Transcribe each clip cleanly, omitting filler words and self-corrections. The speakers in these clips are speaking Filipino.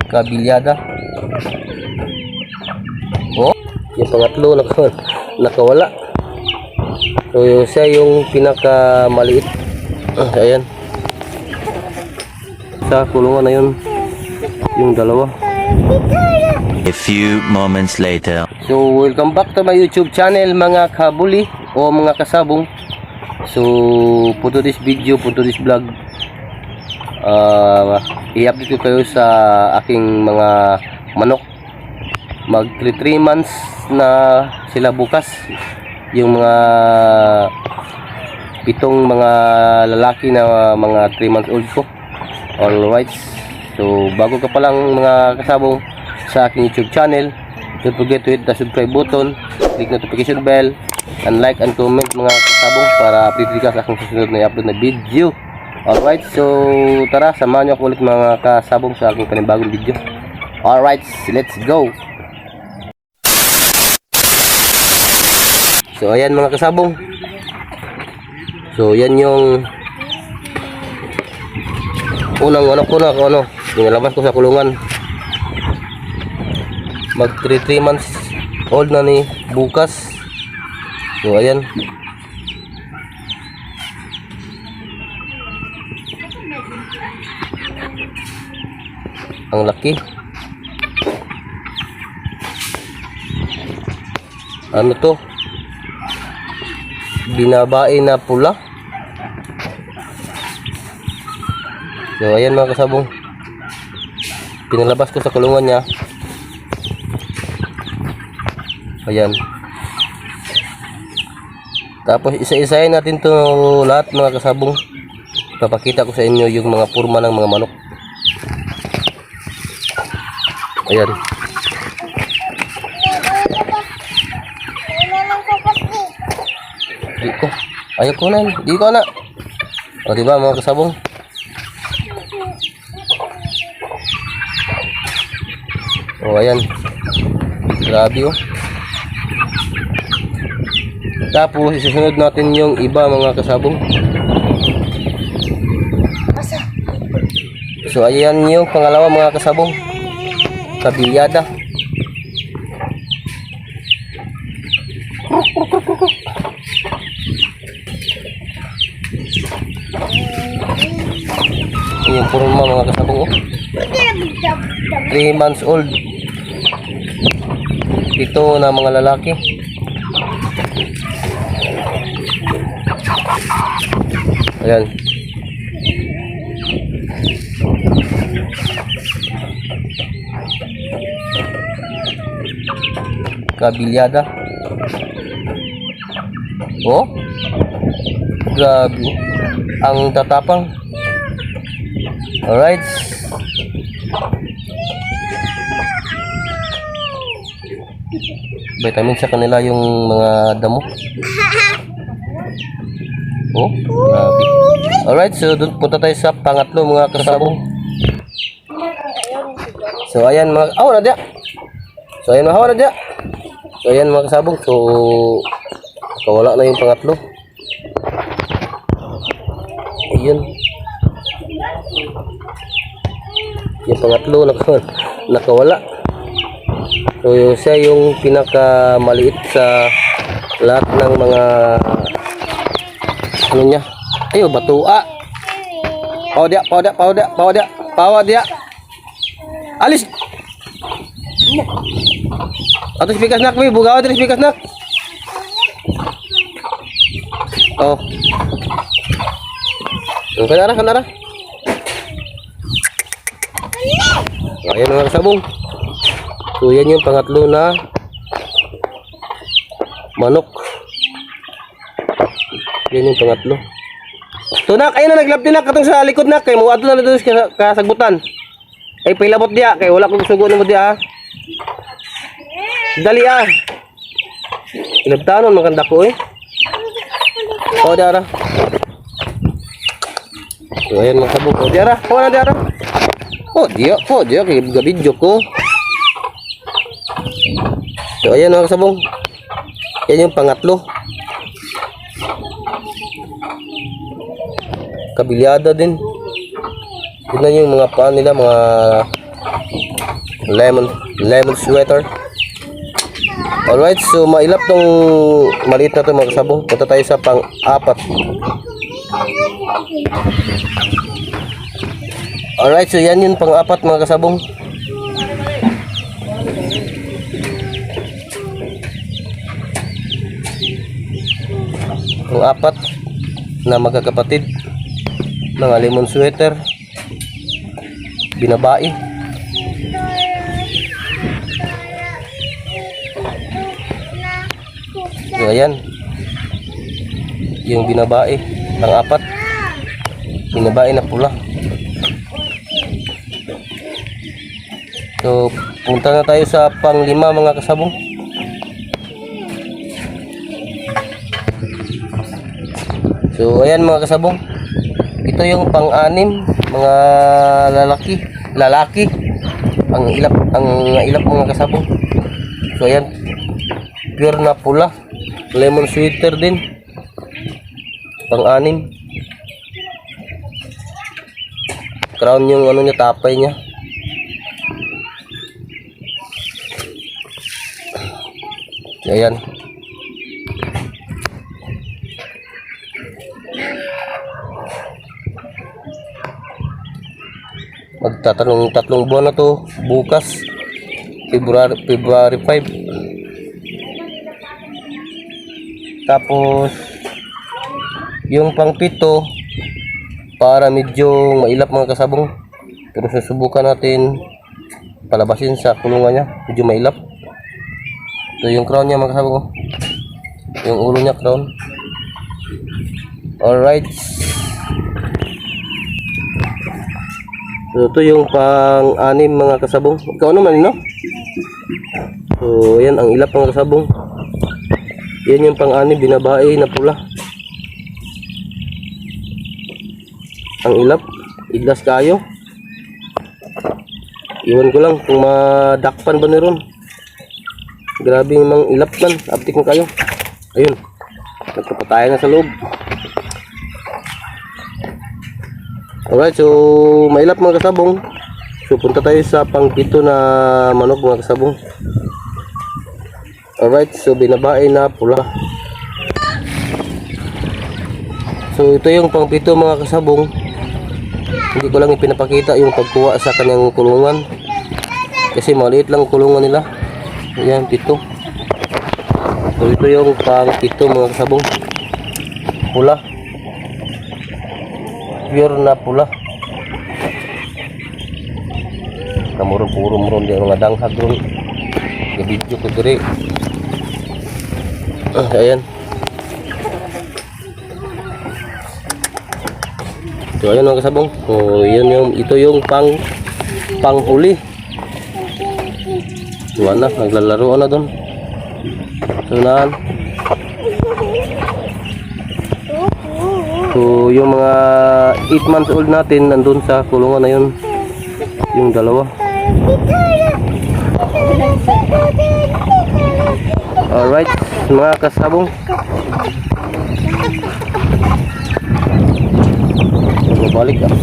Kabilyada. Oh, yung pangatlo nakawala. So siya yung pinakamaliit. Ayan. Sa kulungan na yun. Yung dalawa. A few moments later. So welcome back to my YouTube channel mga kabuli o mga kasabong. So for today's video, for today's vlog, i-update ko kayo sa aking mga manok. Mag 3 months na sila bukas. Yung mga 7 mga lalaki na mga 3 months old ko. Alright. So bago ka pa lang mga kasabong sa aking YouTube channel, don't forget to hit the subscribe button, click notification bell, and like and comment mga kasabong para update ka sa aking susunod na i-upload na video. Alright, so tara, samahan nyo ako ulit mga kasabong sa aking panibagong video. Alright, let's go. So ayan mga kasabong. So yan yung unang anak ko na nilabas ko sa kulungan. Mag 3 months old na ni bukas. So ayan. Ang laki. Ano to? Binabae na pula. So ayan mga kasabong. Pinalabas ko sa kulungan niya. Ayan. Tapos isa-isahin natin to lahat mga kasabong. Papakita ko sa inyo yung mga purma ng mga manok. Ayan. Ayaw ko na. Di ko na. O diba mga kasabong? O ayan. Grabe oh. Tapos isusunod natin yung iba mga kasabong. So ayan yung pangalawa mga kasabong. Kabilyada. Yung purma mga kasabong oh. 3 months old. Ito na mga lalaki. Ayan. Kabilyada. Oh. Grabe. Ang tatapang. Alright. Vitamin sa kanila yung mga damo. Oh, grabe. Alright, so doon punta tayo sa pangatlo mga kasabong. So ayan mga na dia. So ayan na dia. So ayan mga kasabong. So kawala na yung pangatlo. Ayun. Yung pangatlo nakawala. So siya yung pinakamaliit sa lahat ng mga ano niya. Ayo batua. Pawa dia. Alis. Atas pikas nak mi bugaw atas pikas nak. Oh. Kanara. Ayan mga kasabong. So yan yung pangatlo na manok. Yan yung pangatlo. So nak, ayun na naglapti nak katong sa likod nak kay muadto na dito sa kasagbutan. Ay pilabot dia kay wala ko sugo nimo dia. Dali ah. Ilabtanon maganda ko eh. O diara. So ayan mga kasabong. O diara, kuha na diara. Oh dia kay video ko. So ayan mga kasabong. Yan yung pangatlo. Kabilyada din. Tignan yung mga paa nila, mga lemon sweater. Alright, so mailap tong maliit na to mga kasabong. Punta tayo sa pang-apat. Alright, so yan yung pang-apat mga kasabong. Pang-apat na magkakapatid, mga lemon sweater, binabae. So ayan, yung binabae, pang-apat, binabae na pula. So punta na tayo sa pang-lima mga kasabong. So ayan mga kasabong, ito yung pang-anim, mga lalaki, ang ilap mga kasabong. So ayan, pure na pula, lemon sweater din, pang-anim. Crown yung ano niya, tapay niya. So ayan. Tatlong buwan na to bukas, February 5. Tapos yung pang-pito para medyo mailap mga kasabong, pero susubukan natin palabasin sa kulungan niya, medyo mailap. So yung crown niya mga kasabong, yung ulo niya crown. Alright, so ito yung pang-anim mga kasabong. Ikaw naman, no? So yan ang ilap mga kasabong. Yan yung pang-anim, binabae na pula. Ang ilap, iglas kayo. Iwan ko lang kung madakpan ba niron. Grabe yung mga ilap man, uptik mo kayo. Ayun, nagkapatayan na sa loob. Alright, so mailap mga kasabong. So punta tayo sa pang-pito na manok mga kasabong. Alright, so binabae na pula. So ito yung pang-pito mga kasabong. Hindi ko lang ipinapakita yung pagkuha sa kanyang kulungan, kasi maliit lang kulungan nila. Ayan, pito. So ito yung pang-pito mga kasabong, pula, pure na pula. Kamurong-purong di mga danghag doon. Gabidyo ko diri. Ayan. So ayan mga kasabong. So ito yung panghuli. So na, naglalaro na doon. So naan. So yung mga 8 months old natin nandun sa kulungan na yun. Yung dalawa. Alright mga kasabong. Babalik yan.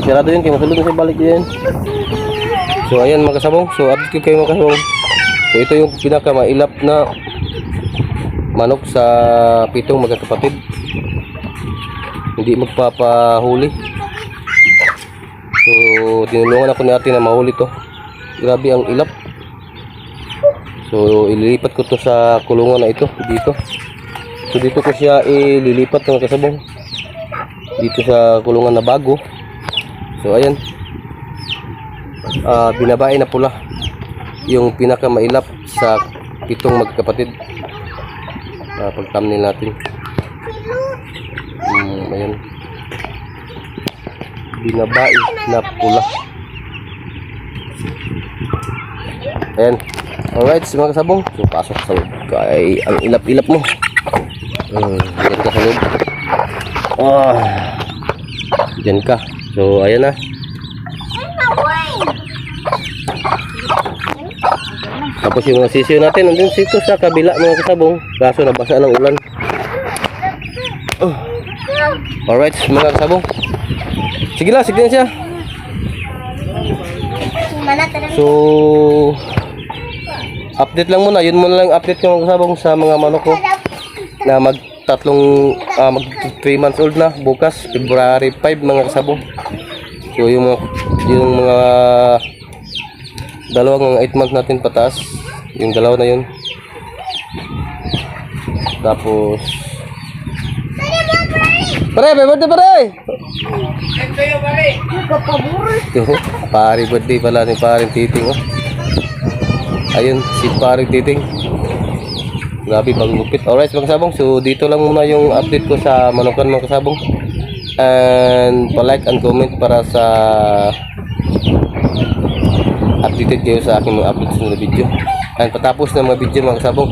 Sirado yun, kaya masulod na siya balik yan. So ayan mga kasabong. So update ko kayo mga kasabong. So ito yung pinakamailap na manok sa pitong magkakapatid. Hindi magpapahuli. So tinulungan ako natin na mahuli to. Grabe ang ilap. So ililipat ko to sa kulungan na ito dito. So dito ko siya ililipat mga kasabong, dito sa kulungan na bago. So ayan, binabae na pula, yung pinakamailap sa pitong magkapatid. Pag-thumbnail natin. Ayan, binabae na pula. Ayan. Alright mga kasabong, so pasok sa loob. Kaya ang ilap-ilap mo. Diyan ka sa loob. Diyan ka. So ayan na. Tapos yung mga sisiyo natin nandun dito sa kabila mga kasabong, kaso nabasa ng ulan. Alright mga kasabong, sige na siya. So, update lang muna. Yun muna lang update ko mga kasabong sa mga manok ko na mag 3 months old na bukas, February 5 mga kasabong. So, yung mga dalawang 8 months natin pataas, yung dalawa na yun. Tapos, pare, may birthday pare! Pare birthday pala ni paring Titing, oh. Ayun, si paring Titing. Grabe, pagupit. Alright mga kasabong, so dito lang muna yung update ko sa manukan mga kasabong. And pa-like and comment para sa updated kayo sa aking mga uploads na video. And patapos na mga video mga kasabong.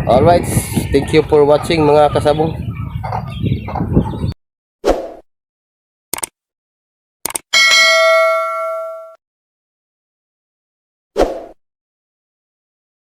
Alright, thank you for watching mga kasabong.